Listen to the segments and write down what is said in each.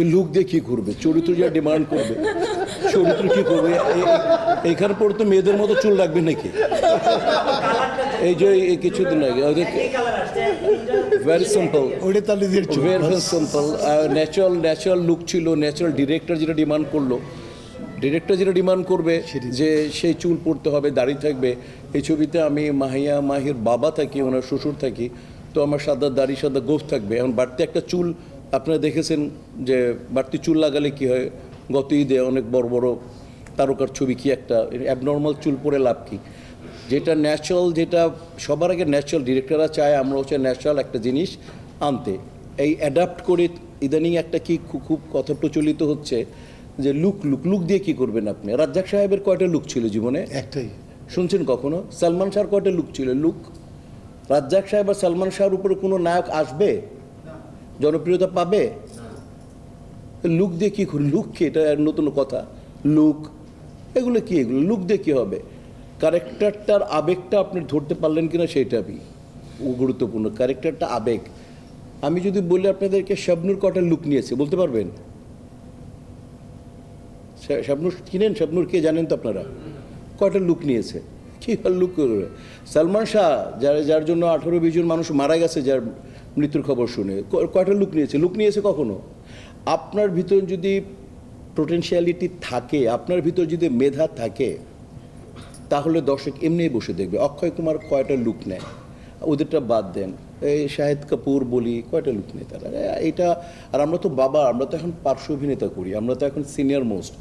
Look দিয়ে কি করবে, চরিত্র যা ডিমান্ড করবে চরিত্র কি করবে। এইখানে পরে তো মেয়েদের মতো চুল রাখবে নাকি? এই যে কিছুদিন আগে very simple, very simple natural look ছিল। ন্যাচারাল ডিরেক্টর যেটা ডিমান্ড করলো, ডিরেক্টর যেটা ডিমান্ড করবে যে সেই চুল পড়তে হবে, দাড়ি থাকবে। এই ছবিতে আমি মাহির বাবা থাকি, ওনার শ্বশুর থাকি, তো আমার সাদা দাড়ি সাদা গোঁফ থাকবে। এখন বাড়তি একটা চুল আপনারা দেখেছেন যে বাড়তি চুল লাগালে কি হয়, গত ঈদে অনেক বড় বড় তারকার ছবি, কি একটা অ্যাবনর্মাল চুল পরে লাভ কি? যেটা ন্যাচারাল, যেটা সবার আগে ন্যাচারাল ডিরেক্টররা চায়, আমরা হচ্ছে ন্যাচারাল একটা জিনিস আনতে। এই অ্যাডাপ্ট করে ইদানিং একটা কি খুব কথা প্রচলিত হচ্ছে যে লুক দিয়ে কি করবেন আপনি? রাজ্জাক সাহেবের কয়টা লুক ছিল জীবনে? একটাই। শুনছেন কখনো? সালমান শাহর কয়টা লুক ছিল? লুক। রাজ্জাক সাহেব আর সালমান শাহর উপরে কোনো নায়ক আসবে, জনপ্রিয়তা পাবে? লুক দিয়ে কি করবে? লুক কি? এটা নতুন কথা, লুক এগুলো কি? এগুলো লুক দিয়ে কি হবে? ক্যারেক্টারটার আবেগটা আপনি ধরতে পারলেন কিনা সেটাই গুরুত্বপূর্ণ। ক্যারেক্টারটা আবেগ। আমি যদি বলি আপনাদেরকে শাবনূর কয়টা লুক নিয়েছে বলতে পারবেন? শাবনূর চিনেন? শাবনূর কে জানেন তো আপনারা? কয়টা লুক নিয়েছে? কি লুক করবে? সালমান শাহ যার জন্য 18-20 জন মানুষ মারা গেছে, যার মৃত্যুর খবর শুনে, কয়টা লুক নিয়েছে? লুক নিয়েছে কখনো? আপনার ভিতর যদি পোটেনশিয়ালিটি থাকে, আপনার ভিতর যদি মেধা থাকে, তাহলে দর্শক এমনিই বসে দেখবে। অক্ষয় কুমার কয়টা লুক নেয়? ওদেরটা বাদ দেন, এই শাহিদ কাপুর বলি, কয়টা লুক নেই তারা? এটা আর আমরা তো বাবা, আমরা তো এখন পার্শ্ব অভিনেতা করি, আমরা তো এখন সিনিয়র মোস্ট।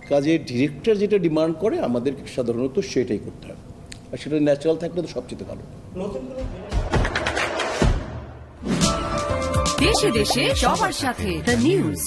কাজে ডিরেক্টর যেটা ডিমান্ড করে আমাদেরকে সাধারণত সেটাই করতে হবে, আর সেটা ন্যাচারাল থাকলে তো সবচেয়ে ভালো। দেশে দেশে সবার সাথে দ্য নিউজ।